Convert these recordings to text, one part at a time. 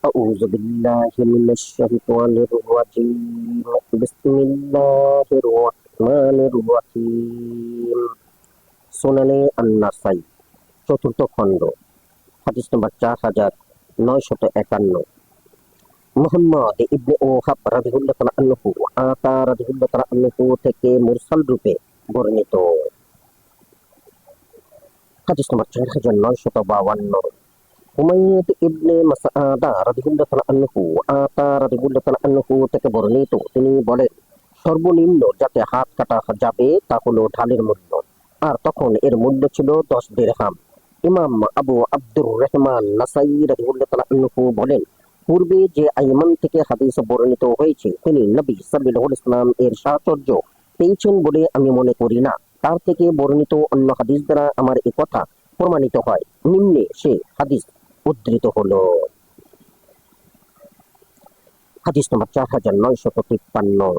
أعوذ بالله من الشيطان الرجيم بسم الله الرحمن الرحيم সুনানে আন-নাসাই চতুর্থ খণ্ড হাদিস নম্বর 4951 মুহাম্মদ ইবনে ওহাব রাদিয়াল্লাহু তাআলা আনহু আতা রাদিয়াল্লাহু তাআলা আনহু থেকে মুরসাল রূপে বর্ণিত। হাদিস নম্বর 4952 হুমাইদ ইবনে মাসআদা রাদিয়াল্লাহু তাআলা আনহু আতা রাদিয়াল্লাহু তাআলা আনহু থেকে বর্ণিত, তিনি বলেন, সর্বনিম্ন যাতে হাত কাটা যাবে তা হলো ঢালের মূল্য, আর তখন এর মূল্য ছিল 10 দিরহাম। ইমাম আবু আব্দুর রহমান নাসাই রাদিয়াল্লাহু তাআলা আনহু বলেন, পূর্বে যে আইমান থেকে হাদিস বর্ণিত হয়েছে তিনি নবী সাল্লাল্লাহু আলাইহি ওয়াসাল্লাম এর সাহচর্য পেয়েছেন বলে আমি মনে করি না। তার থেকে বর্ণিত অন্য হাদিস দ্বারা আমার এ কথা প্রমাণিত হয়। নিম্নে সে হাদিস উদ্ধৃত হলো। হাদিস নম্বর 4953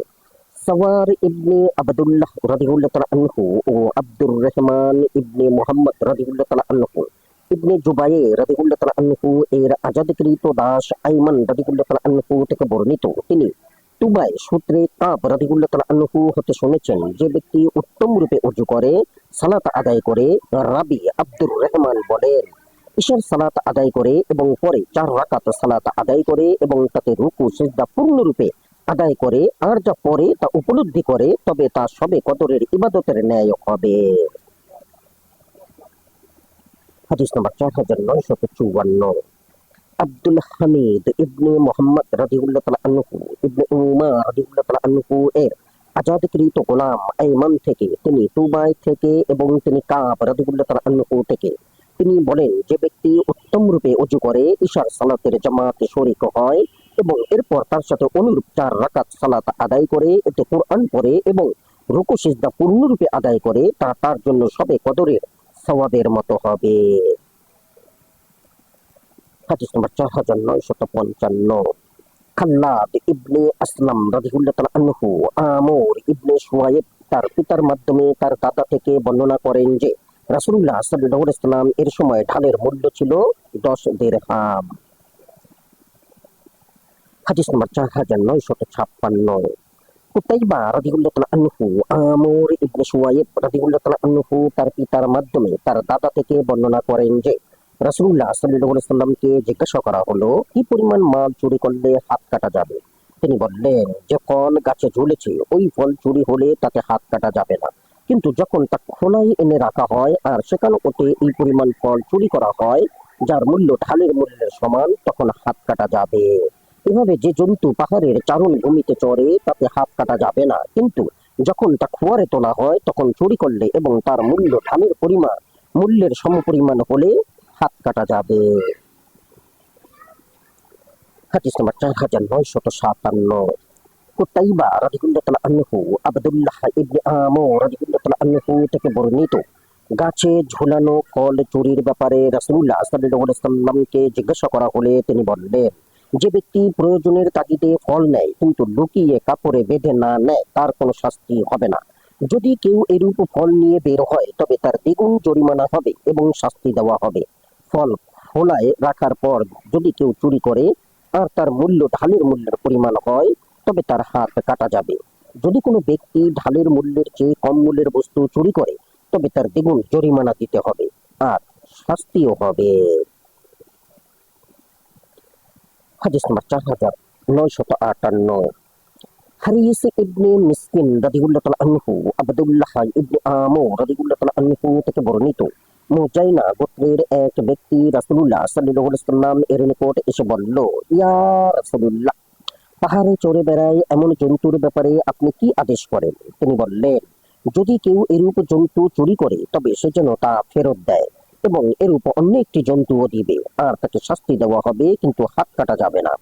সাওয়ার ইবনে আবদুল্লাহ রাদিয়াল্লাহু তাআলা আনহু ও আব্দুর রহমান ইবনে মুহাম্মদ রাদিয়াল্লাহু তাআলা আনহু ইবনে জুবাইর রাদিয়াল্লাহু তাআলা আনহু এর আজাদকৃত দাস আইমান রাদিয়াল্লাহু তাআলা আনহু থেকে বর্ণিত, তিনি তুবাই সূত্রে কাব রাদিয়াল্লাহু তাআলা আনহু হতে শুনেছেন, যে ব্যক্তি উত্তম রূপে ওযু করে সালাত আদায় করে, রাবি আব্দুর রহমান বলেন, ঈশার সালাত আদায় করে এবং পরে 4 রাকাত সালাত আদায় করে এবং তাতে রুকু সিজদা পূর্ণরূপে আদায় করে, আর যা পরে তা উপলব্ধি করে, তবে তা সবে কদরের ইবাদতের ন্যায় হবে। হাদিস নম্বর 4954 আব্দুল হামিদ ইবনে মুহাম্মদ রাদিয়াল্লাহু তাআলা আনহু ইবনে উমার রাদিয়াল্লাহু তাআলা আনহু এর আজাদকৃত গোলাম আইমান থেকে, তিনি তুবাই থেকে এবং তিনি কাব রাদিয়াল্লাহু তাআলা আনহু থেকে, তিনি বলেন, যে ব্যক্তি উত্তম রূপে ওযু করে ঈশার সালাতের জামাতে শরীক হয় এবং এরপর তার সাথে অনুরূপ 4 রাকাত সালাত আদায় করে, এতে কোরআন পড়ে এবং রুকু সিজদা পূর্ণরূপে আদায় করে, তা তার জন্য সবে কদরের সওয়াবের মতো হবে। হাদিস নম্বর 4955 খাল্লাদ ইবনে আসলাম রাদিয়াল্লাহু তাআলা আনহু আমর ইবনে শুয়াইব তার পিতার মাধ্যমে তার দাদা থেকে বর্ণনা করেন যে রাসূলুল্লাহ সাল্লাল্লাহু আলাইহি ওয়াসাল্লাম এর সময় ঢালের মূল্য ছিল 10 দিরহাম। হাদিস নম্বর 4956 কুতাইবা রাদিয়াল্লাহু তাআলা আনহু আমর ইবনে শুয়াইব রাদিয়াল্লাহু তাআলা আনহু তার পিতার মাধ্যমে তার দাদা থেকে বর্ণনা করেন যে রাসূলুল্লাহ সাল্লাল্লাহু আলাইহি ওয়াসাল্লামকে জিজ্ঞাসা করা হলো, কি পরিমাণ মাল চুরি করলে হাত কাটা যাবে? তিনি বললেন, যে ফল গাছে ঝুলেছে ওই ফল চুরি হলে তাতে হাত কাটা যাবে না, কিন্তু যখন তা খোলায় এনে রাখা হয় আর সেখানে ওতে এই পরিমাণ ফল চুরি করা হয় যার মূল্য ঢালের মূল্যের সমান, তখন হাত কাটা যাবে। এভাবে যে জন্তু পাহাড়ের চারণ ভূমিতে চড়ে তাতে হাত কাটা যাবে না, কিন্তু যখন তা খোয়ারে তোলা হয় তখন চুরি করলে এবং তার মূল্য ঢালের মূল্যের সমপরিমাণ হলে হাত কাটা যাবে। হাদিস নম্বর 4957 কুতাইবা রাদিয়াল্লাহু তাআলা আনহু আব্দুল্লাহ ইবনে আমর রাদিয়াল্লাহু তাআলা আনহু থেকে বর্ণিত, গাছে ঝুলানো ফল চুরির ব্যাপারে রাসূলুল্লাহ সাল্লাল্লাহু আলাইহি ওয়াসাল্লামকে জিজ্ঞাসা করা হলে তিনি বললেন, যে ব্যক্তি প্রয়োজনের তাগিদে ফল নেয় কিন্তু লুকিয়ে কাপড়ে বেঁধে না নেয় তার কোনো শাস্তি হবে না। যদি কেউ এরূপ ফল নিয়ে বের হয় তবে তার দ্বিগুণ জরিমানা হবে এবং শাস্তি দেওয়া হবে। ফল খোলায় রাখার পর যদি কেউ চুরি করে আর তার মূল্য ঢালের মূল্যের পরিমাণ হয় তবে তার হাত কাটা যাবে। যদি কোনো ব্যক্তি ঢালের মূল্যের চেয়ে কম মূল্যের বস্তু চুরি করে তবে তার দ্বিগুণ জরিমানা দিতে হবে আর শাস্তিও হবে। হাদিস নম্বর 4958 হারিস ইবনে মিসকিন রাদিয়াল্লাহু তাআলা আনহু আব্দুল্লাহ ইবনে আমর রাদিয়াল্লাহু তাআলা আনহু থেকে বর্ণিত, মুজাইনা গোত্রের এক ব্যক্তি রাসূলুল্লাহ সাল্লাল্লাহু আলাইহি ওয়াসাল্লাম এর নিকট এসে বলল, ইয়া রাসূলুল্লাহ, পাহাড়ে চড়ে বেড়ায় এমন জন্তুর ব্যাপারে আপনি কি আদেশ করেন? তিনি বললেন, যদি কেউ এরূপ জন্তু চুরি করে তবে সে যেন তা ফেরত দেয় এবং এরূপ অন্য একটি জন্তুও দিবে, আর তাকে শাস্তি দেওয়া হবে কিন্তু হাত কাটা যাবে না।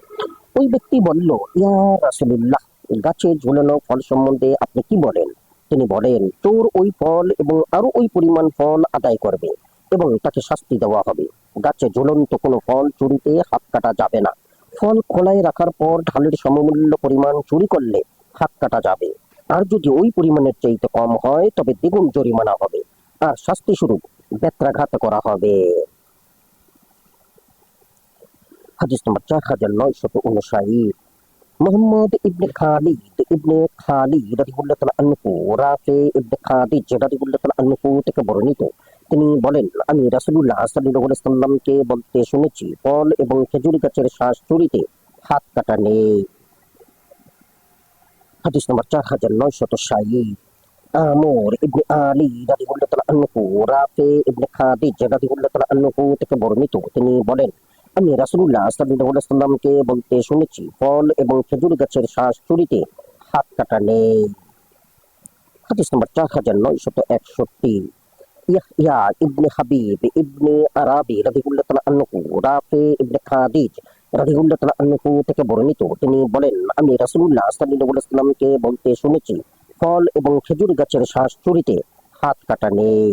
ওই ব্যক্তি বলল, ইয়া রাসূলুল্লাহ, গাছে ঝুলানো ফল সম্বন্ধে আপনি কি বলেন? তিনি বলেন, চোর ওই ফল এবং আরো ওই পরিমাণ ফল আদায় করবে এবং তাকে শাস্তি দেওয়া হবে। গাছে ঝুলন্ত কোনো ফল চুরিতে হাত কাটা যাবে না। ফল খোলায় রাখার পর ঢালের সমমূল্য পরিমাণ চুরি করলে হাত কাটা যাবে, আর যদি ওই পরিমাণের চাইতে কম হয় তবে দ্বিগুণ জরিমানা হবে আর শাস্তি স্বরূপ বেত্রাঘাত করা হবে। হাদিস নম্বর 4959। মোহাম্মদ ইবনে খালিদ ইবনে খালিদ রাদিয়াল্লাহু তাআলা আনহু রাফি ইবনে খাদিজ রাদিয়াল্লাহু তাআলা আনহু থেকে বর্ণিত, তিনি বলেন, আমি রাসূলুল্লাহ সাল্লাল্লাহু আলাইহি সাল্লামকে বলতে শুনেছি, ফল এবং খেজুর গাছের শ্বাস চুরিতে হাত কাটা নেই। হাদিস নম্বর 4960। আমর ইবনে আলী রাদিয়াল্লাহু তাআলা আনহু রাফি ইবনে খাদিজ রাদিয়াল্লাহু তাআলা আনহু থেকে বর্ণিত, তিনি বলেন, আমি রাসূলুল্লাহ সাল্লাল্লাহু আলাইহি সাল্লামকে বলতে শুনেছি, ফল এবং খেজুর গাছের শ্বাস চুরিতে হাত কাটা নেই। হাদিস নম্বর 4961। ইয়াহইয়া ইবনে হাবিব ইবনে আরাবি রাদিয়াল্লাহু তাআলা আনহু রাফি ইবনে খাদিজ রাদিয়াল্লাহু তাআলা আনহু থেকে বর্ণিত, তিনি বলেন, আমি রাসূলুল্লাহ সাল্লাল্লাহু আলাইহি সাল্লামকে বলতে শুনেছি, ফল এবং খেজুর গাছের শ্বাস চুরিতে হাত কাটা নেই।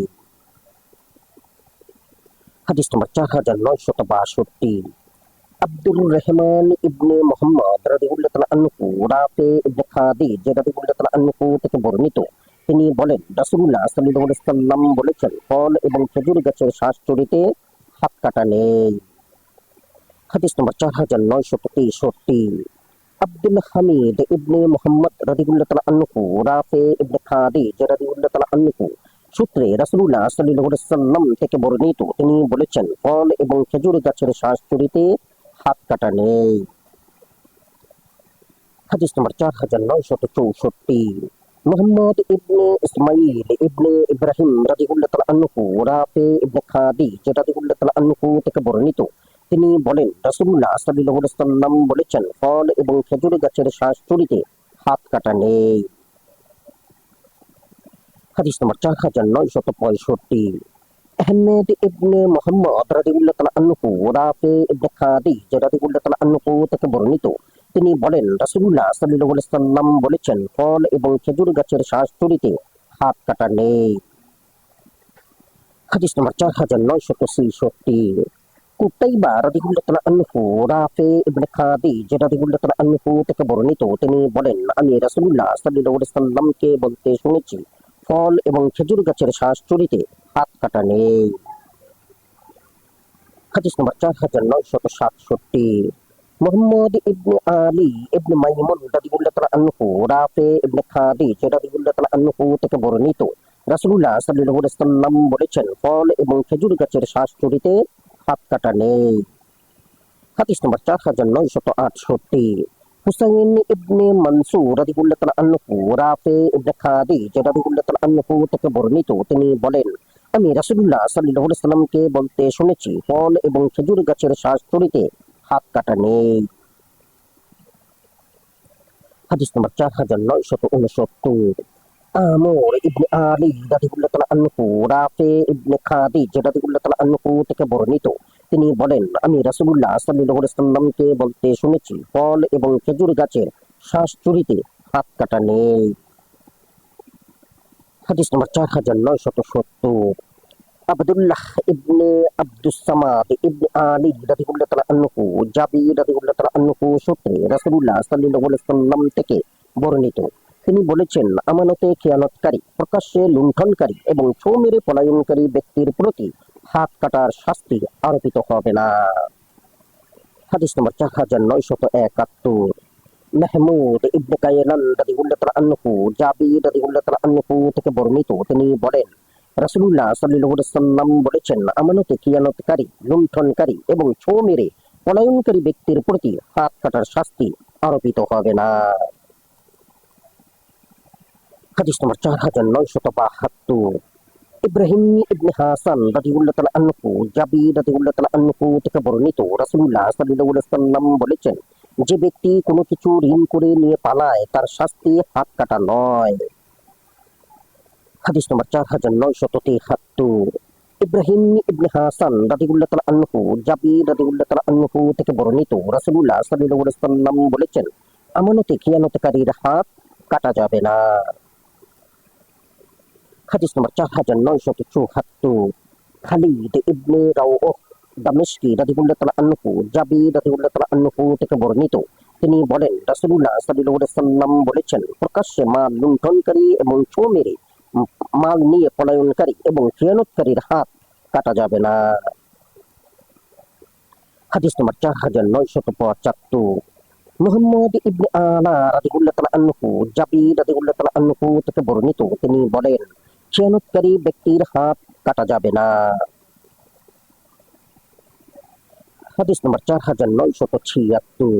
হাদিস নম্বর 4962। আব্দুর রহমান ইবনে মুহাম্মদ রাদিয়াল্লাহু তাআলা আনহু রাফি ইবনে খাদিজ রাদিয়াল্লাহু তাআলা আনহু থেকে বর্ণিত, তিনি বলেন, রাসূলুল্লাহ সাল্লাল্লাহু আলাইহি সাল্লাম বলেছেন, ফল এবং খেজুর গাছের শ্বাস চুরিতে হাত কাটা নেই। হাদিস নম্বর 4963। আব্দুল হামিদ ইবনে মুহাম্মদ রাদিয়াল্লাহু তাআলা আনহু রাফি ইবনে খাদিজ রাদিয়াল্লাহু তাআলা আনহু সূত্রে রাসূলুল্লাহ সাল্লাল্লাহু আলাইহি সাল্লাম থেকে বর্ণিত, তিনি বলেছেন, ফল এবং খেজুর গাছের শ্বাস চুরিতে হাত কাটা নেই। হাদিস নম্বর 4964। মুহাম্মদ ইবনে ইসমাইল ইবনে ইব্রাহিম রাদিয়াল্লাহু তাআলা আনহু রাফি ইবনে খাদিজ রাদিয়াল্লাহু তাআলা আনহু থেকে বর্ণিত, তিনি বলেন, রাসূলুল্লাহ সাল্লাল্লাহু আলাইহি সাল্লাম বলেছেন, ফল এবং খেজুর গাছের শ্বাস চুরিতে হাত কাটা নেই। হাদিস নম্বর 4965। আহমেদ ইবনে মুহাম্মদ রাদিয়াল্লাহু তাআলা আনহু রাফি ইবনে খাদিজ রাদিয়াল্লাহু তাআলা আনহু থেকে বর্ণিত, তিনি বলেন, রাসূলুল্লাহ সাল্লাল্লাহু আলাইহি সাল্লাম বলেছেন, ফল এবং খেজুর গাছের শ্বাস চুরিতে হাত কাটা নেই। হাদিস নম্বর 4966। কুতাইবা রাদিয়াল্লাহু তাআলা আনহু রাফি ইবনে খাদিজ রাদিয়াল্লাহু তাআলা আনহু থেকে বর্ণিত, তিনি বলেন, আমি রাসূলুল্লাহ সাল্লাল্লাহু আলাইহি সাল্লামকে বলতে শুনেছি, ফল এবং খেজুর গাছের শ্বাস চুরিতে হাত কাটা নেই। হাদিস নম্বর 4967। মুহাম্মদ ইবনে আলী ইবনে মাইমুন রাদিয়াল্লাহু তাআলা আনহু রাফি ইবনে খাদিজ রাদিয়াল্লাহু তাআলা আনহু থেকে বর্ণিত, রাসূলুল্লাহ সাল্লাল্লাহু আলাইহি সাল্লাম বলেছেন, ফল এবং খেজুর গাছের শ্বাস চুরিতে হাত কাটা নেই। হাদিস নম্বর 4968। হুসাইন ইবনে মানসুর রাদিয়াল্লাহু তাআলা আনহু রাফি ইবনে খাদিজ রাদিয়াল্লাহু তাআলা আনহু থেকে বর্ণিত, তিনি বলেন, আমি রাসূলুল্লাহ সাল্লাল্লাহু আলাইহি সাল্লামকে বলতে শুনেছি, ফল এবং খেজুর গাছের শ্বাস চুরিতে হাত কাটা নেই। হাদিস নম্বর 4969। আমর ইবনে আলী রাদিয়াল্লাহু তাআলা আনহু রাফি ইবনে খাদিজ রাদিয়াল্লাহু তাআলা আনহু থেকে বর্ণিত, তিনি বলেন, আমি রাসূলুল্লাহ সাল্লাল্লাহু আলাইহি সাল্লামকে বলতে শুনেছি, ফল এবং খেজুর গাছের শ্বাস চুরিতে হাত কাটা নেই। হাদিস নম্বর 4970। আব্দুল্লাহ ইবনে আব্দুস সামাদ ইবনে আলী রাদিয়াল্লাহু তাআলা আনহু জাবির রাদিয়াল্লাহু তাআলা আনহু সূত্রে রাসূলুল্লাহ সাল্লাল্লাহু আলাইহি সাল্লাম থেকে বর্ণিত, তিনি বলেছেন, আমানতে খেয়ানতকারী, প্রকাশ্যে লুণ্ঠনকারী এবং ছো মেরে পলায়নকারী ব্যক্তির প্রতি হাত কাটার শাস্তি আরোপিত হবে না। হাদিস নম্বর 4971। মাহমুদ ইবনে কায়লান রাদিয়াল্লাহু তাআলা আনহু জাবির রাদিয়াল্লাহু তাআলা আনহু থেকে বর্ণিত, তিনি বলেন, রাসূলুল্লাহ সাল্লাল্লাহু আলাইহি সাল্লাম বলেছেন, আমানতে খিয়ানতকারী, লুণ্ঠনকারী এবং ছো মেরে পলায়নকারী ব্যক্তির প্রতি হাত কাটার শাস্তি আরোপিত হবে না। হাদিস নম্বর 4972। ইব্রাহিম ইবনে হাসান রাদিয়াল্লাহু তাআলা আনহু জাবির রাদিয়াল্লাহু তাআলা আনহু থেকে বর্ণিত, রাসূলুল্লাহ সাল্লাল্লাহু আলাইহি সাল্লাম বলেছেন, যে ব্যক্তি কোনো কিছু ঋণ করে নিয়ে পালায়, তার শাস্তি হাত কাটা নয়। হাদিস নম্বর 4973। ইব্রাহিম ইবনে হাসান রাদিয়াল্লাহু তাআলা আনহু জাবির রাদিয়াল্লাহু তাআলা আনহু থেকে বর্ণিত, রাসূলুল্লাহ সাল্লাল্লাহু আলাইহি সাল্লাম বলেছেন, আমানতে খিয়ানতকারীর হাত কাটা যাবে না। হাদিস নম্বর 4974। খালিদ ইবনে রাওহ দামেশকি রাদিয়াল্লাহু তাআলা আনহু জাবির রাদিয়াল্লাহু তাআলা আনহু থেকে বর্ণিত, তিনি বলেন, রাসূলুল্লাহ সাল্লাল্লাহু আলাইহি সাল্লাম বলেছেন, প্রকাশ্যে মাল লুণ্ঠনকারী এবং ছো মেরে মাল নিয়ে পলায়নকারী এবং খেয়ানতকারীর হাত কাটা যাবে না। হাদিস নম্বর 4975। মুহাম্মদ ইবনে আলা রাদিয়াল্লাহু তাআলা আনহু জাবির রাদিয়াল্লাহু তাআলা আনহু থেকে বর্ণিত, তিনি বলেন, খেয়ানতকারী ব্যক্তির হাত কাটা যাবে না। হাদিস নম্বর 4976।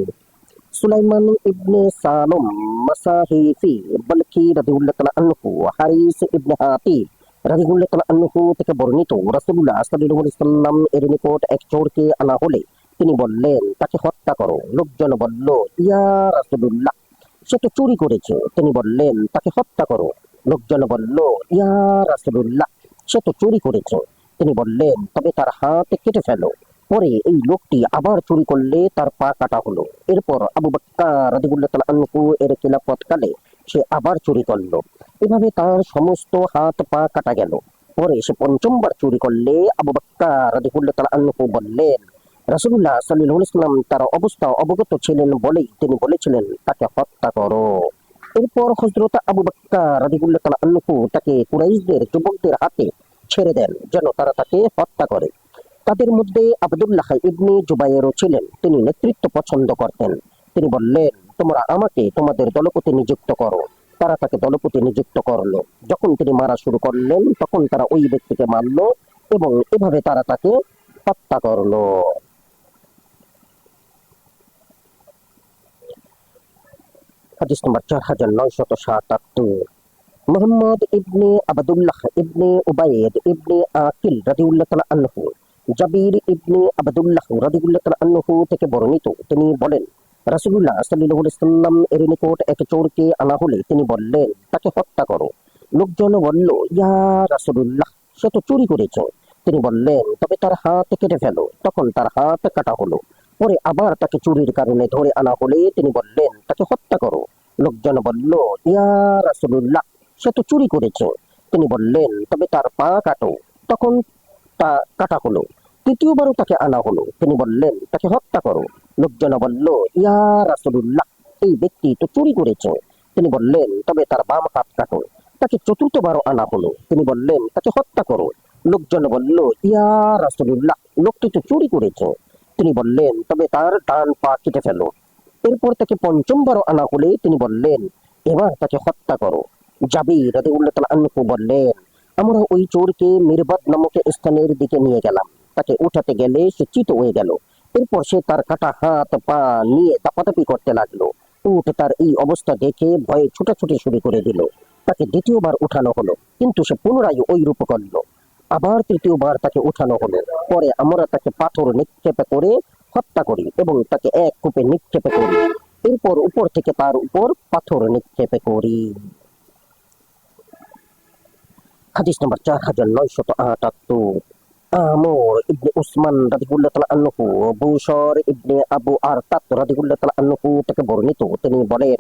সুলাইমান ইবনে সালম মাসাহিফি বলকি রাদিয়াল্লাহু তাআলা আনহু হারিস ইবনে হাতিব রাদিয়াল্লাহু তাআলা আনহু থেকে বর্ণিত, রাসূলুল্লাহ সাল্লাল্লাহু আলাইহি ওয়াসাল্লাম এর নিকট এক চোরকে আনা হলে তিনি বললেন, তাকে হত্যা করো। লোকজন বলল, ইয়া রাসূলুল্লাহ, সে তো চুরি করেছে। তিনি বললেন, তাকে হত্যা করো। লোকজন বলল, ইয়া রাসূলুল্লাহ, সে তো চুরি করেছে। তিনি বললেন, তবে তার হাত কেটে ফেলো। পরে এই লোকটি আবার চুরি করলে তার পা কাটা হলো। এরপর আবু বকর রাদিয়াল্লাহু তাআলা আনহু এর খিলাফতকালে সে আবার চুরি করলো। এভাবে তার সমস্ত হাত পা কাটা গেল। পরে সে পঞ্চমবার চুরি করলে আবু বকর রাদিয়াল্লাহু তাআলা আনহু বললেন, রাসূলুল্লাহ সাল্লাল্লাহু আলাইহি ওয়াসাল্লাম তার অবস্থা অবগত ছিলেন বলেই তিনি বলেছিলেন, তাকে হত্যা করো। এরপর হযরত আবু বকর রাদিয়াল্লাহু তাআলা আনহু তাকে কুরাইশদের যুবকদের হাতে ছেড়ে দেন, যেন তারা তাকে হত্যা করে। তাদের মধ্যে আব্দুল্লাহ ইবনে জুবায়েরও ছিলেন। তিনি নেতৃত্ব পছন্দ করতেন। তিনি বললেন, তোমরা আমাকে তোমাদের দলপতি নিযুক্ত করো। তারা তাকে দলপতি নিযুক্ত করলো। যখন তিনি মারা শুরু করলেন, তখন তারা ওই ব্যক্তিকে মারল এবং এভাবে তারা তাকে হত্যা করলো। হাদিস নম্বর 4977। মুহাম্মদ ইবনে আবদুল্লাহ ইবনে উবাইদ ইবনে আকিল রাদিয়াল্লাহু তাআলা আনহু জাবির ইবনে আবদুল্লাহ রাদিয়াল্লাহু তাআলা আনহু থেকে বর্ণিত, তিনি বলেন, রাসূলুল্লাহ সাল্লাল্লাহু আলাইহি ওয়াসাল্লাম এর নিকট এক চোরকে আনা হলে তিনি বললেন, তাকে হত্যা করো। লোকজন বলল, ইয়া রাসূলুল্লাহ, সে তো চুরি করেছে। তিনি বললেন, তবে তার হাত কেটে ফেলো। তখন তার হাত কাটা হলো। পরে আবার তাকে চুরির কারণে ধরে আনা হলে তিনি বললেন, তাকে হত্যা করো। লোকজন বলল, ইয়া রাসূলুল্লাহ, সে তো চুরি করেছে। তিনি বললেন, তবে তার পা কাটো। তখন তা কাটা হলো। তৃতীয়বারও তাকে আনা হলো। তিনি বললেন, তাকে হত্যা করো। লোকজন বলল, ইয়া রাসূলুল্লাহ, এই ব্যক্তি তো চুরি করেছে। তিনি বললেন, তবে তার বাম হাত কাটো। তাকে চতুর্থবারও আনা হলো। তিনি বললেন, তাকে হত্যা করো। লোকজন বলল, ইয়া রাসূলুল্লাহ, লোকটি তো চুরি করেছে। তিনি বললেন, তবে তার ডান পা কেটে ফেলো। এরপর তাকে পঞ্চমবারও আনা হলে তিনি বললেন, এবার তাকে হত্যা করো। জাবির রাদিয়াল্লাহু তাআলা আনহু বললেন, আমরা ওই চোরকে মিরবাদ নামক স্থানের দিকে নিয়ে গেলাম। তাকে উঠাতে গেলে সে চিত হয়ে গেল। এরপর সে তার কাটা হাত পা নিয়ে দাপাদাপি করতে লাগলো। উট তার এই অবস্থা দেখে ভয়ে ছুটাছুটি শুরু করে দিল। তাকে দ্বিতীয়বার উঠানো হলো, কিন্তু সে পুনরায় ওই রূপ করলো। আবার তৃতীয়বার তাকে উঠানো হলো। পরে আমরা তাকে পাথর নিক্ষেপ করে হত্যা করি এবং তাকে এক কূপে নিক্ষেপ করি। এরপর উপর থেকে তার উপর পাথর নিক্ষেপ করি। হাদিস নম্বর 4978। আমর ইবনে উসমান রাদিয়াল্লাহু তাআলা আনহু বুশর ইবনে আবু আরতাত রাদিয়াল্লাহু তাআলা আনহু থেকে বর্ণিত, তিনি বলেন,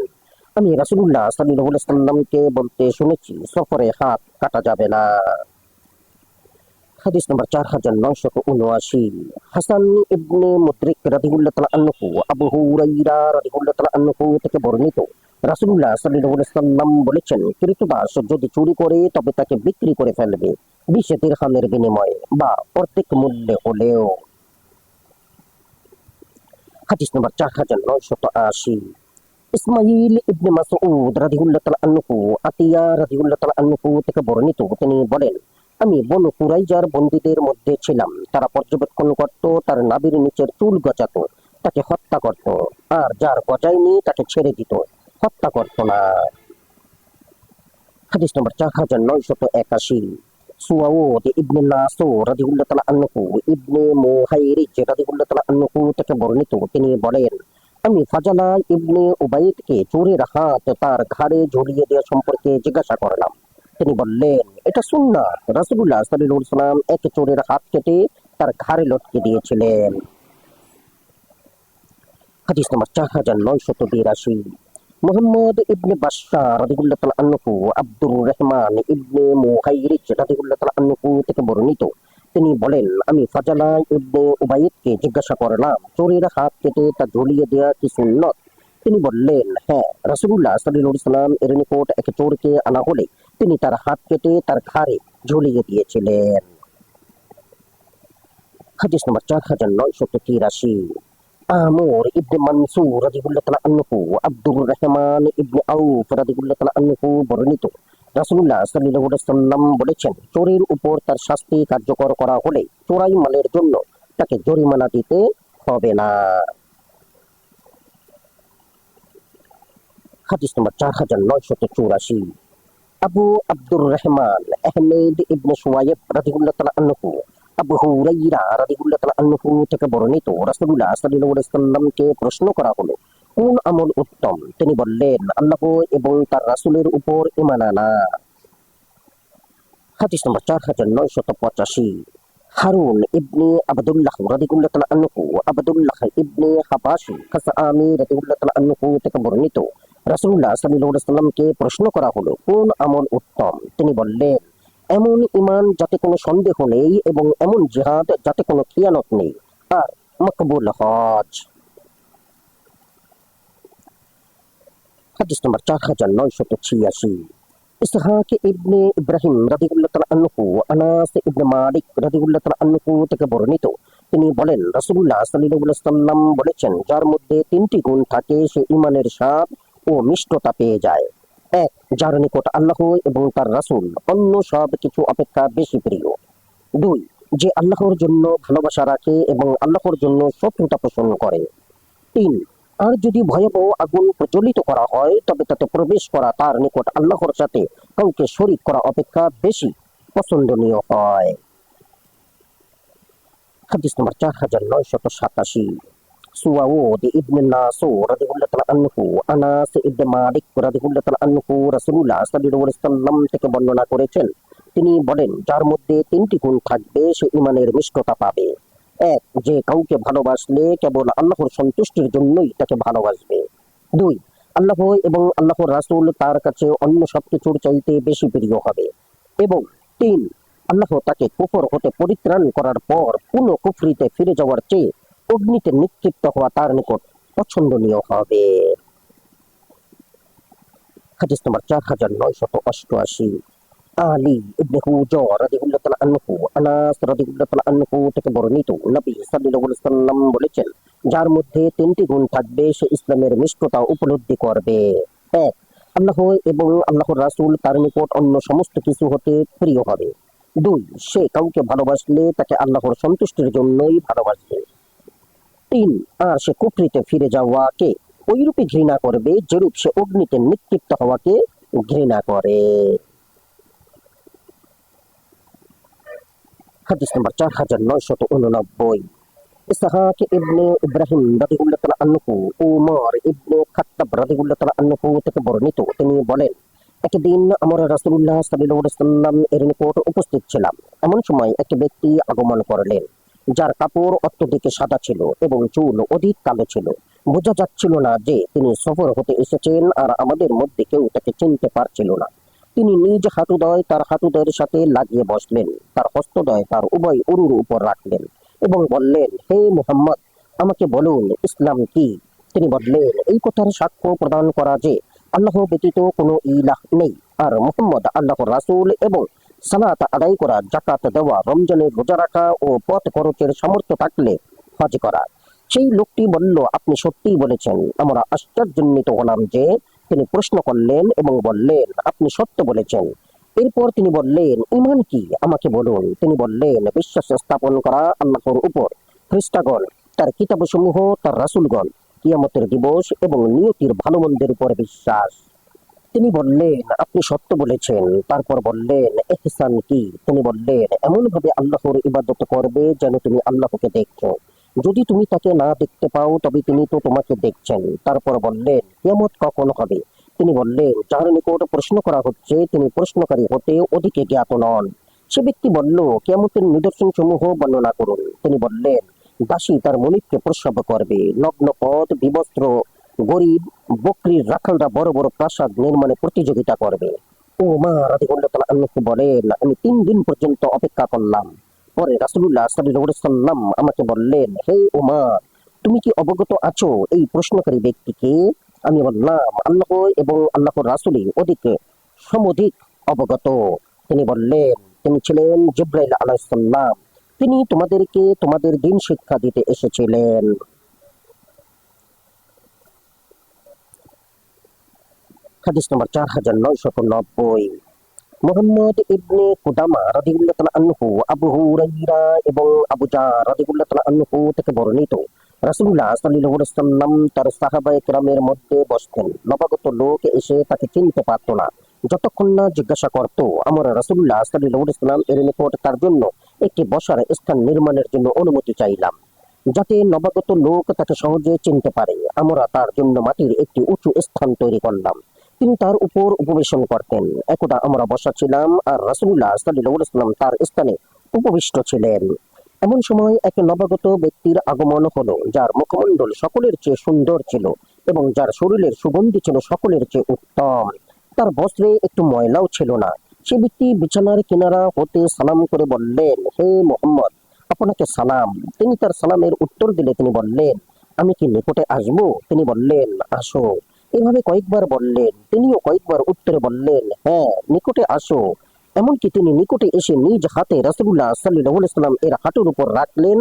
আমি রাসূলুল্লাহ সাল্লাল্লাহু আলাইহি ওয়াসাল্লামকে বলতে শুনেছি, সফরে হাত কাটা যাবে না। হাদিস নম্বর 4979। হাসান ইবনে মুদরিক রাদিয়াল্লাহু তাআলা আনহু আবু হুরায়রা রাদিয়াল্লাহু তাআলা আনহু থেকে বর্ণিত, রাসূলুল্লাহ সাল্লাল্লাহু আলাইহি ওয়াসাল্লাম বলেছেন, কৃতদাস যদি চুরি করে তবে তাকে বিক্রি করে ফেলবে 20 দিরহামের বিনিময়ে বা অর্ধেক মূল্যে হলেও। হাদিস নম্বর 4980। ইসমাইল ইবনে মাসউদ রাদিয়াল্লাহু তাআলা আনহু আতিয়া রাদিয়াল্লাহু তাআলা আনহু থেকে বর্ণিত, তিনি বলেন, আমি বনু কুরাইজার বন্দীদের মধ্যে ছিলাম। তারা পর্যবেক্ষণ করত, তার নাভির নিচের চুল গজাতো, তাকে হত্যা করত, আর যার গজায়নি তাকে ছেড়ে দিত, হত্যা করত না। হাদিস নম্বর 4981। সুয়াউদ ইবনে নাসুর রাদিয়াল্লাহু তাআলা আনহু ইবনে মুহাইরিজ রাদিয়াল্লাহু তাআলা আনহু থেকে বর্ণিত, তিনি বলেন, আমি ফাজালা ইবনে উবাইদকে চোরের হাত তার ঘাড়ে ঝুলিয়ে দেওয়া সম্পর্কে জিজ্ঞাসা করলাম। তিনি বললেন, এটা সুন্নাত। রাসূলুল্লাহ সাল্লাল্লাহু আলাইহি ওয়াসাল্লাম এক চোরের হাত কেটে তার ঘাড়ে লটকে দিয়েছিলেন। হাদিস নম্বর 4982। মুহাম্মদ ইবনে বাশশার রাদিয়াল্লাহু তাআলা আনহু আব্দুর রহমান ইবনে মুহাইরিজ রাদিয়াল্লাহু তাআলা আনহু থেকে বর্ণিত, তিনি বলেন, আমি ফাজালা ইবনে উবাইদকে জিজ্ঞাসা করলাম, চোরের হাত কেটে তা ঝুলিয়ে দেওয়া কি সুন্নত? তিনি বললেন, হ্যাঁ। রাসূলুল্লাহ সাল্লাল্লাহু আলাইহি ওয়াসাল্লাম এর নিকট এক চোরকে আনা হলে তিনি তার হাত কেটে তার ঘাড়ে ঝুলিয়ে দিয়েছিলেন। হাদিস নম্বর 4983। আমর ইবনে মানসুর রাদিয়াল্লাহু তাআলা আনহু আব্দুর রহমান ইবনে আউফ রাদিয়াল্লাহু তাআলা আনহু বর্ণিত, রাসূলুল্লাহ সাল্লাল্লাহু আলাইহি ওয়াসাল্লাম বলেছেন, চোরের উপর তার শাস্তি কার্যকর করা হলে চোরাই মালের জন্য তাকে জরিমানা দিতে হবে না। হাদিস নম্বর 4984। আবু আব্দুর রহমান আহমেদ ইবনে সুয়াইব রাদিয়াল্লাহু তাআলা আনহু আবু হুরায়রা রাদিয়াল্লাহু তাআলা আনহু থেকে বর্ণিত, রাসূলুল্লাহ সাল্লাল্লাহু আলাইহি ওয়াসাল্লামকে প্রশ্ন করা হলো, কোন আমল উত্তম? তিনি বললেন, আল্লাহ এবং তার রাসূলের উপর ঈমান আনা। হাদিস নম্বর 4985। হারুন ইবনে আবদুল্লাহ রাদিয়াল্লাহু তাআলা আনহু আবদুল্লাহ ইবনে হাবাশি খাসআমি রাদিয়াল্লাহু তাআলা আনহু থেকে বর্ণিত, রাসূলুল্লাহ সাল্লাল্লাহু আলাইহি ওয়াসাল্লামকে প্রশ্ন করা হলো, কোন আমল উত্তম? তিনি বললেন, এমন ঈমান যাতে কোনো সন্দেহ নেই এবং এমন জিহাদ যাতে কোনো খিয়ানত নেই, আর মকবুল হজ। হাদিস নম্বর 4986। ইসহাক ইবনে ইব্রাহিম রাদিয়াল্লাহু তাআলা আনহু আনাস ইবনে মালিক রাদিয়াল্লাহু তাআলা আনহু থেকে বর্ণিত, তিনি বলেন, রাসূলুল্লাহ সাল্লাল্লাহু আলাইহি ওয়াসাল্লাম বলেছেন, যার মধ্যে তিনটি গুণ থাকে সে ঈমানের স্বাদ ও মিষ্টতা পেয়ে যায়। এক, যার নিকট আল্লাহ এবং তার রাসূল অন্য সব কিছু অপেক্ষা বেশি প্রিয়। দুই, যে আল্লাহর জন্য ভালোবাসা রাখে এবং আল্লাহর জন্য শত্রুতা পোষণ করে। তিন, আর যদি ভয়াবহ আগুন প্রজ্বলিত করা হয় তবে তাতে প্রবেশ করা তার নিকট আল্লাহর সাথে কাউকে শরীক করা অপেক্ষা বেশি পছন্দনীয় হয়। হাদিস নম্বর 4987। সুয়াউদ ইবনে নাসুর রাদিয়াল্লাহু তাআলা আনহু আনাস ইবনে মালিক রাদিয়াল্লাহু তাআলা আনহু রাসূলুল্লাহ সাল্লাল্লাহু আলাইহি ওয়াসাল্লাম থেকে বর্ণনা করেছেন, তিনি বলেন, যার মধ্যে তিনটি গুণ থাকবে সে ঈমানের মিষ্টতা পাবে। এক, যে কাউকে ভালোবাসলে কেবল আল্লাহর সন্তুষ্টির জন্যই তাকে ভালোবাসবে। দুই, আল্লাহ এবং আল্লাহর রাসূল তার কাছে অন্য সবকিছুর চাইতে বেশি প্রিয় হবে। এবং তিন, আল্লাহ তাকে কুফর হতে পরিত্রাণ করার পর পুনঃ কুফরিতে ফিরে যাওয়ার চেয়ে অগ্নিতে নিক্ষিপ্ত হওয়া তার নিকট পছন্দনীয় হবে। হাদিস নম্বর 4988। আলী ইবনে হুজর রাদিয়াল্লাহু তাআলা আনহু আনাস রাদিয়াল্লাহু তাআলা আনহু থেকে বর্ণিত, নবী সাল্লাল্লাহু আলাইহি ওয়াসাল্লাম বলেছেন, যার মধ্যে তিনটি গুণ থাকবে সে ইসলামের মিষ্টতা উপলব্ধি করবে। এক, আল্লাহ এবং আল্লাহর রাসূল তার নিকট অন্য সমস্ত কিছু হতে প্রিয় হবে। দুই, সে কাউকে ভালোবাসলে তাকে আল্লাহর সন্তুষ্টির জন্যই ভালোবাসবে। তিন, আর সে কুফরিতে ফিরে যাওয়াকে ওইরূপে ঘৃণা করবে যেরূপ সে অগ্নিতে নিক্ষিপ্ত হওয়াকে ঘৃণা করে। হাদিস নম্বর 4989। ইসহাক ইবনে ইব্রাহিম রাদিয়াল্লাহু তাআলা আনহু উমর ইবনে খাত্তাব রাদিয়াল্লাহু তাআলা আনহু থেকে বর্ণিত, তিনি বলেন, একদিন আমরা রাসূলুল্লাহ সাল্লাল্লাহু আলাইহি ওয়াসাল্লাম এর নিকট উপস্থিত ছিলাম। এমন সময় এক ব্যক্তি আগমন করলেন, যার কাপড় অত্যধিক সাদা ছিল এবং চুল অধিক কালো ছিল। বোঝা যাচ্ছিল না যে তিনি সফর হতে এসেছেন, আর আমাদের মধ্যে কেউ তাকে চিনতে পারছিল না। তিনি নিজ হাঁটুদ্বয় তার হাঁটুদ্বয়ের সাথে লাগিয়ে বসলেন, তার হস্তদ্বয় তার উভয় উরুর উপর রাখলেন এবং বললেন, হে মুহাম্মদ, আমাকে বলুন ইসলাম কি? তিনি বললেন, এই কথার সাক্ষ্য প্রদান করা যে আল্লাহ ব্যতীত কোনো ইলাহ নেই, আর মুহাম্মদ আল্লাহর রাসূল, এবং সালাত আদায় করা, যাকাত দেওয়া, রমজানের রোজা রাখা ও পথ খরচের সামর্থ্য থাকলে হজ করা। সেই লোকটি বলল, আপনি সত্যিই বলেছেন। আমরা আশ্চর্যান্বিত হলাম যে তিনি প্রশ্ন করলেন এবং বললেন, আপনি সত্য বলেছেন। এরপর তিনি বললেন, ঈমান কি? আমাকে বলুন। তিনি বললেন, বিশ্বাস স্থাপন করা আল্লাহর উপর, খ্রিস্টাগণ, তার কিতাবসমূহ, তার রাসূলগণ, কিয়ামতের দিবস এবং নিয়তির ভালো মন্দের উপর বিশ্বাস। তিনি বললেন, আপনি সত্য বলেছেন। তারপর বললেন, ইহসান কি? তিনি বললেন, এমন ভাবে আল্লাহর ইবাদত করবে যেন তুমি আল্লাহকে দেখছো। যদি তুমি তাকে না দেখতে পাও তবে তিনি তো তোমাকে দেখছেন। তারপর বললেন, কিয়ামত কখন হবে? তিনি বললেন, যার নিকট প্রশ্ন করা হচ্ছে তিনি প্রশ্নকারী হতে অধিকে জ্ঞাত নন। সে ব্যক্তি বলল, কিয়ামতের নিদর্শন সমূহ বর্ণনা করুন। তিনি বললেন, দাসী তার মনিবকে প্রসব করবে, নগ্ন পথ, বিবস্ত্র গরিব বকরির রাখালরা বড় বড় প্রাসাদ নির্মাণে প্রতিযোগিতা করবে। ওমর রাদিয়াল্লাহু তাআলা আনহু বলেন, আমি 3 দিন পর্যন্ত অপেক্ষা করলাম। পরে রাসূলুল্লাহ সাল্লাল্লাহু আলাইহি ওয়াসাল্লাম আমাকে বললেন, হে ওমর, তুমি কি অবগত আছো এই প্রশ্নকারী ব্যক্তিকে? আমি বললাম, আল্লাহ এবং আল্লাহর রাসূলই সমধিক অবগত। তিনি বললেন, তিনি ছিলেন জিবরাইল আলাইহিস সালাম। তিনি তোমাদেরকে তোমাদের দিন শিক্ষা দিতে এসেছিলেন। হাদিস নম্বর 4990। মুহাম্মদ ইবনে কুদামা রাদিয়াল্লাহু তাআলা আনহু, আবু হুরায়রা এবং আবু জার রাদিয়াল্লাহু তাআলা আনহু থেকে বর্ণিত, রাসূলুল্লাহ সাল্লাল্লাহু আলাইহি ওয়াসাল্লাম তার সাহাবায়ে কেরামের মধ্যে বসতেন। নবাগত লোক এসে তাকে চিনতে পারত না যতক্ষণ না জিজ্ঞাসা করত। আমরা রাসূলুল্লাহ সাল্লাল্লাহু আলাইহি ওয়াসাল্লাম এর নিকট তার জন্য একটি বসার স্থান নির্মাণের জন্য অনুমতি চাইলাম, যাতে নবাগত লোক তাকে সহজে চিনতে পারে। আমরা তার জন্য মাটির একটি উঁচু স্থান তৈরি করলাম। তিনি তার উপর উপবেশন করতেন। একদা আমরা বসা ছিলাম আর রাসূলুল্লাহ সাল্লাল্লাহু আলাইহি ওয়াসাল্লাম তার স্থানে উপবিষ্ট ছিলেন। এমন সময় এক নবাগত ব্যক্তির আগমন হলো, যার মুখমণ্ডল সকলের চেয়ে সুন্দর ছিল এবং যার শরীরের সুগন্ধি ছিল সকলের চেয়ে উত্তম। তার বস্ত্রে একটু ময়লাও ছিল না। সে ব্যক্তি বিছানার কিনারা হতে সালাম করে বললেন, হে মুহাম্মদ, আপনাকে সালাম। তিনি তার সালামের উত্তর দিলে তিনি বললেন, আমি কি নিকটে আসবো? তিনি বললেন, আসো। এভাবে কয়েকবার বললেন। তিনিও কয়েকবার উত্তরে বললেন, হ্যাঁ, নিকটে আসো। এমনকি তিনি নিকটে এসে নিজ হাতে রাসূলুল্লাহ সাল্লাল্লাহু আলাইহি ওয়াসাল্লাম এর হাঁটুর উপর রাখলেন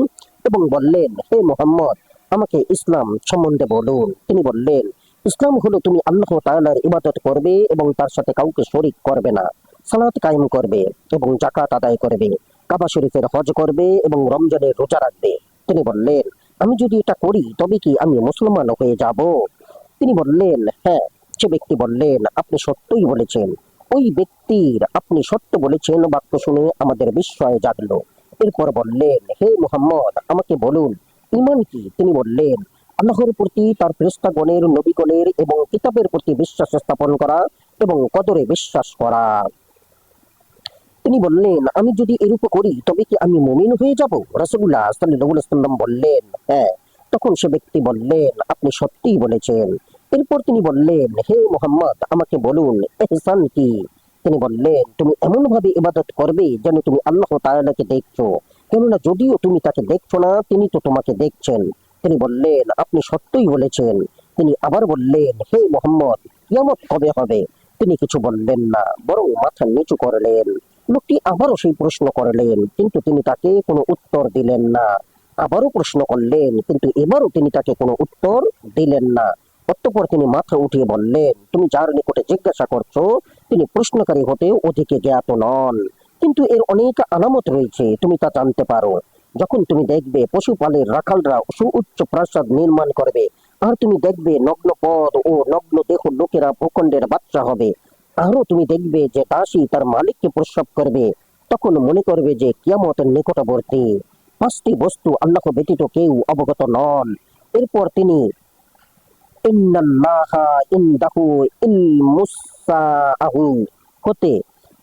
এবং বললেন, হে মুহাম্মদ, আমাকে ইসলাম সম্বন্ধে বলুন। তিনি বললেন, ইসলাম হলো তুমি আল্লাহ তাআলার ইবাদত করবে এবং তার সাথে কাউকে শরীক করবে না, সালাত কায়েম করবে এবং যাকাত আদায় করবে, কাবা শরীফের হজ করবে এবং রমজানের রোজা রাখবে। তিনি বললেন, আমি যদি এটা করি তবে কি আমি মুসলমান হয়ে যাব? তিনি বললেন, হ্যাঁ। সে ব্যক্তি বললেন, আপনি সত্যই বলেছেন। ওই ব্যক্তির আপনি সত্য বলেছেন বাক্য শুনে আমাদের বিস্ময় জাগলো। এরপর বললেন, হে মুহাম্মদ, আমাকে বলুন ঈমান কি? তিনি বললেন, আল্লাহর প্রতি, তার ফেরেশতাগণের, নবীগণের এবং কিতাবের প্রতি বিশ্বাস স্থাপন করা এবং কদরে বিশ্বাস করা। তিনি বললেন, আমি যদি এরূপ করি তবে কি আমি মুমিন হয়ে যাব? রাসূলুল্লাহ সাল্লাল্লাহু আলাইহি ওয়াসাল্লাম বললেন, হ্যাঁ। তখন সে ব্যক্তি বললেন, আপনি সত্যিই বলেছেন। এরপর তিনি বললেন, হে মুহাম্মদ, আমাকে বলুন ইহসান কি? তিনি বললেন, তুমি এমন ভাবে ইবাদত করবে যেন তুমি আল্লাহ তাআলাকে দেখছো, কেননা যদিও তুমি তাকে দেখছো না, তিনি তো তোমাকে দেখছেন। তিনি বললেন, আপনি সত্যই বলেছেন। তিনি আবার বললেন, হে মুহাম্মদ, কিয়ামত কবে হবে? তিনি কিছু বললেন না, বরং মাথা নিচু করলেন। লোকটি আবারও সেই প্রশ্ন করলেন, কিন্তু তিনি তাকে কোনো উত্তর দিলেন না। আবারও প্রশ্ন করলেন, কিন্তু এবারও তিনি তাকে কোনো উত্তর দিলেন না। অতঃপর তিনি মাথা উঠিয়ে বললেন, তুমি যার নিকটে জিজ্ঞাসা করছো তিনি প্রশ্নকারী হতে অধিকে জ্ঞাত নন, কিন্তু এর অনেক আলামত রয়েছে, তুমি তা জানতে পারো। যখন তুমি দেখবে পশুপালের রাখালরা সুউচ্চ প্রাসাদ নির্মাণ করবে, আর তুমি দেখবে নগ্ন পদ ও নগ্ন দেহ লোকেরা ভূখণ্ডের বাচ্চা হবে, আরো তুমি দেখবে যে দাসী তার মালিককে প্রসব করবে, তখন মনে করবে যে কিয়ামতের নিকটবর্তী। পাঁচটি বস্তু আল্লাহ ব্যতীত কেউ অবগত নন। এরপর তিনি ইন্নাল্লাহা ইনদাহু ইলমুস সাআহু হতে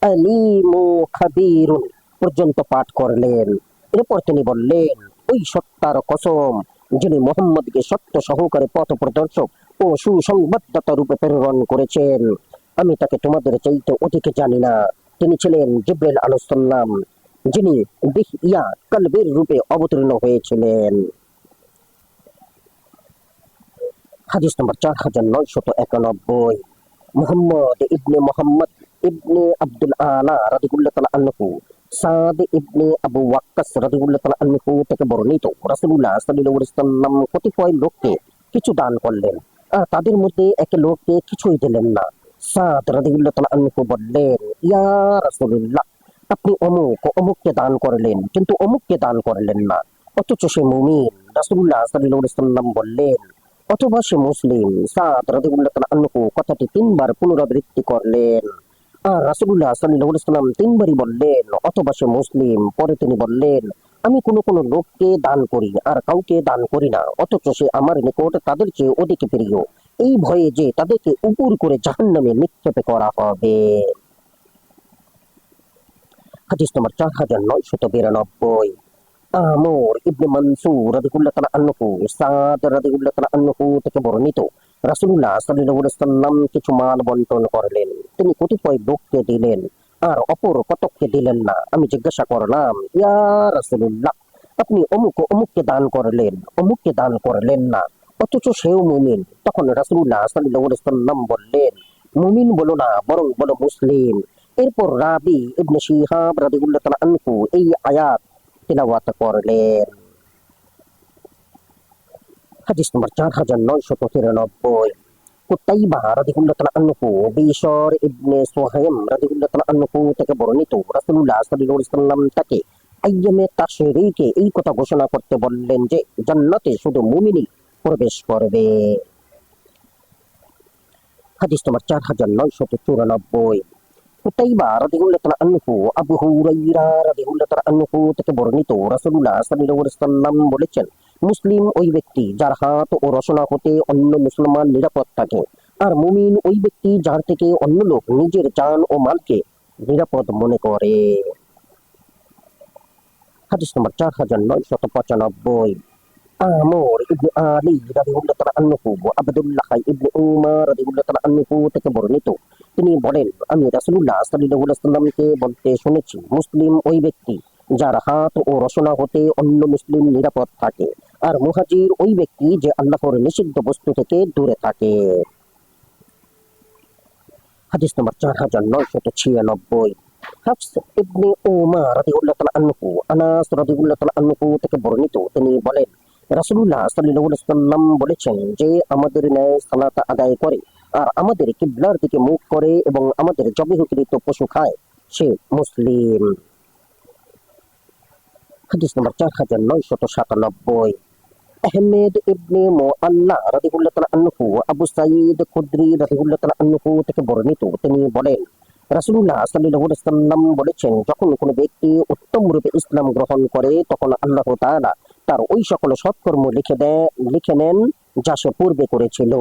আলিমু খাবীরুন পর্যন্ত পাঠ করলেন। এরপর তিনি বললেন, ওই সত্তার কসম যিনি মুহাম্মদকে সত্য সহকারে পথ প্রদর্শক ও সুসংবাদদাতা রূপে প্রেরণ করেছেন, আমি তাকে তোমাদের চাইতে অধিক জানি না। তিনি ছিলেন জিবরাইল আলাইহিস সালাম, যিনি দিহিয়া কালবের রূপে অবতীর্ণ হয়েছিলেন। হাদিস নম্বর 4991। মুহাম্মদ ইবনে মুহাম্মদ ইবনে আব্দুল আলা রাদিয়াল্লাহু তাআলা আনহু, সাদ ইবনে আবু ওয়াক্কাস রাদিয়াল্লাহু তাআলা আনহু থেকে বর্ণিত, রাসূলুল্লাহ সাল্লাল্লাহু আলাইহি ওয়াসাল্লাম কতিপয় লোককে কিছু দান করলেন, আর তাদের মধ্যে এক লোককে কিছুই দিলেন না। সাদ রাদিয়াল্লাহু তাআলা আনহু বললেন, ইয়া রাসূলুল্লাহ, আপনি অমুক অমুককে দান করলেন, কিন্তু অমুককে দান করলেন না, অথচ সে মুমিন। রাসূলুল্লাহ সাল্লাল্লাহু আলাইহি ওয়াসাল্লাম বললেন, অথবা সে মুসলিম। সাদ রাদিয়াল্লাহু তাআলা আনহু কথাটি তিনবার পুনরাবৃত্তি করলেন, আর রাসূলুল্লাহ সাল্লাল্লাহু আলাইহি ওয়াসাল্লাম তিনবারই বললেন, অথবা সে মুসলিম। পরে তিনি বললেন, আমি কোনো কোনো লোককে দান করি আর কাউকে দান করি না, অথচ সে আমার নিকট তাদের চেয়ে অধিক প্রিয়, এই ভয়ে যে তাদেরকে উপর করে জাহান্নামে নিক্ষেপ করা হবে। হাদিস নম্বর 4992। আমর ইবনে মানসুর রাদিয়াল্লাহু তাআলা আনহু, সাদ রাদিয়াল্লাহু তাআলা আনহু থেকে বর্ণিত, রাসূলুল্লাহ সাল্লাল্লাহু আলাইহি ওয়াসাল্লাম কিছু মাল বন্টন করলেন। তিনি কতিপয় লোককে দিলেন আর অপর কতককে দিলেন না। আমি জিজ্ঞাসা করলাম, ইয়া রাসূলুল্লাহ, আপনি অমুক অমুককে দান করলেন, অমুককে দান করলেন না, অথচ সেও মুমিন। তখন রাসূলুল্লাহ সাল্লাল্লাহু আলাইহি ওয়াসাল্লাম বললেন, মুমিন বলো না, বরং বলো মুসলিম। এরপর রাবি ইবনে শিহাব রাদিয়াল্লাহু তাআলা আনহু এই আয়াত তিলাওয়াত করলেন। হাদিস নম্বর 4993। কুতাইবা রাদিয়াল্লাহু তাআলা আনহু বিশর ইবনে সুহাইম রাদিয়াল্লাহু তাআলা আনহু থেকে বর্ণিত, রাসূলুল্লাহ সাল্লাল্লাহু আলাইহি ওয়াসাল্লাম তাকে আইয়ামে তাশরীকে এই কথা ঘোষণা করতে বললেন যে জান্নাতে শুধু মুমিনই প্রবেশ করবে। হাদিস নম্বর 4994। কুতাইবা রাদিয়াল্লাহু তাআলা আনহু আবু হুরায়রা রাদিয়াল্লাহু তাআলা আনহু থেকে বর্ণিত, রাসূলুল্লাহ সাল্লাল্লাহু আলাইহি ওয়াসাল্লাম বলেছেন, মুসলিম ওই ব্যক্তি যার হাত ও রসনা হতে অন্য মুসলমান নিরাপদ থাকে, আর মুমিন ওই ব্যক্তি যার থেকে অন্য লোক নিজের জান ও মালকে নিরাপদ মনে করে। হাদিস নম্বর 4995। আমর ইবনে আলী রাদিয়াল্লাহু তাআলা আনহু আব্দুল্লাহ ইবনে উমর রাদিয়াল্লাহু তাআলা আনহু থেকে বর্ণিত, তিনি বলেন, আমি রাসূলুল্লাহ সাল্লাল্লাহু আলাইহি ওয়াসাল্লামকে বলতে শুনেছি, মুসলিম ওই ব্যক্তি যার হাত ও রসনা হতে অন্য মুসলিম নিরাপদ থাকে, আর মুহাজির ওই ব্যক্তি যে আল্লাহর নিষিদ্ধ বস্তু থেকে দূরে থাকে। হাদিস নম্বর 4996। হাফস ইবনে উমর রাদিয়াল্লাহু তাআলা আনহু আনাস রাদিয়াল্লাহু তাআলা আনহু থেকে বর্ণিত, তিনি বলেন, রাসূলুল্লাহ সাল্লাল্লাহু আলাইহি ওয়াসাল্লাম বলেছেন, যে আমাদের ন্যায় সালাত আদায় করে আর আমাদের কিবলার দিকে মুখ করে এবং আমাদের জবেহকৃত পশু খায়, সে মুসলিম। হাদিস নম্বর 4997। আহমেদ ইবনে মুআল্লা রাদিয়াল্লাহু তাআলা আনহু আবু সাঈদ খুদরি রাদিয়াল্লাহু তাআলা আনহু থেকে বর্ণিত, তিনি বলেন, রাসূলুল্লাহ সাল্লাল্লাহু আলাইহি ওয়াসাল্লাম বলেছেন, যখন কোনো ব্যক্তি উত্তম রূপে ইসলাম গ্রহণ করে তখন আল্লাহ তাআলা তার ওই সকল সৎকর্ম লিখে নেন যা সে পূর্বে করেছিল,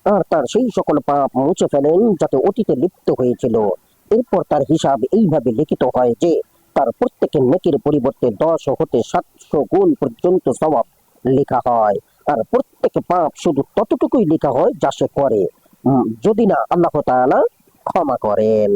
আর তার সেই সকল পাপ মুছে ফেলেন যাতে অতীতে লিপ্ত হয়েছিল। এরপর তার হিসাব এইভাবে লিখিত হয় যে তার প্রত্যেকের নেকির পরিবর্তে 10 হতে 700 গুণ পর্যন্ত সওয়াব লেখা হয়, আর প্রত্যেক পাপ শুধু ততটুকুই লেখা হয় যা সে করে, যদি না আল্লাহ তাআলা ক্ষমা করেন।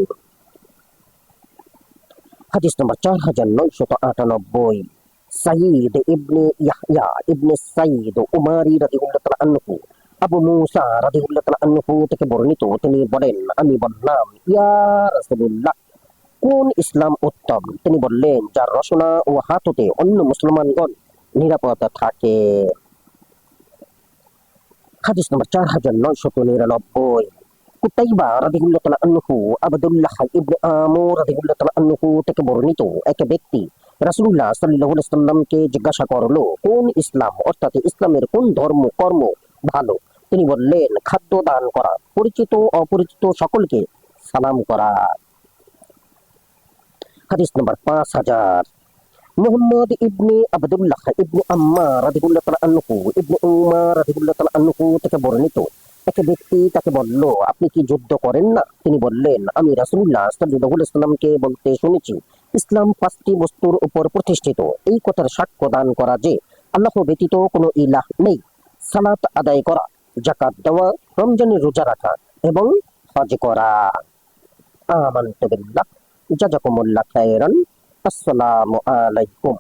হাদিস নম্বর 4998। সাঈদ ইবনে ইয়াহইয়া ইবনে সাঈদ উমারি রাদিয়াল্লাহু তাআলা আনহু আবু মুসা রাদিয়াল্লাহু তাআলা আনহু থেকে বর্ণিত, তিনি বলেন, আমি বললাম, ইয়া রাসূলুল্লাহ, কোন ইসলাম উত্তম? তিনি বললেন, যার রসনা ও হাত হতে অন্য মুসলমানগণ নিরাপদ থাকে। হাদিস নম্বর 4999। কুতাইবা রাদিয়াল্লাহু তাআলা আনহু আব্দুল্লাহ ইবনে আমর রাদিয়াল্লাহু তাআলা আনহু থেকে বর্ণিত, এক ব্যক্তি রাসূলুল্লাহ সাল্লাল্লাহু আলাইহি ওয়াসাল্লামকে জিজ্ঞাসা করলো, কোন ইসলাম, অর্থাৎ ইসলামের কোন ধর্ম কর্ম ভালো? তিনি বললেন, খাদ্য দান করা, পরিচিত অপরিচিত সকলকে সালাম করা। হাদিস নম্বর 5000। মুহাম্মদ ইবনে আব্দুল্লাহ ইবনে আম্মার রাদিয়াল্লাহু তাআলা আনহু ইবনে উমর রাদিয়াল্লাহু তাআলা আনহু থেকে বর্ণিত, এক ব্যক্তি তাকে বলল, আপনি কি যুদ্ধ করেন না? তিনি বললেন, আমি রাসূলুল্লাহ সাল্লাল্লাহু আলাইহি ওয়াসাল্লামকে বলতে শুনেছি, ইসলাম 5টি বস্তুর উপর প্রতিষ্ঠিত, এই কথার সাক্ষ্য দান করা যে আল্লাহ ব্যতীত কোনো ইলাহ নেই, সালাত আদায় করা, যাকাত দেওয়া, রমজানের রোজা রাখা এবং হজ করা। আমানতু বিল্লাহ। জাযাকুমুল্লাহু খাইরান। আসসালামু আলাইকুম।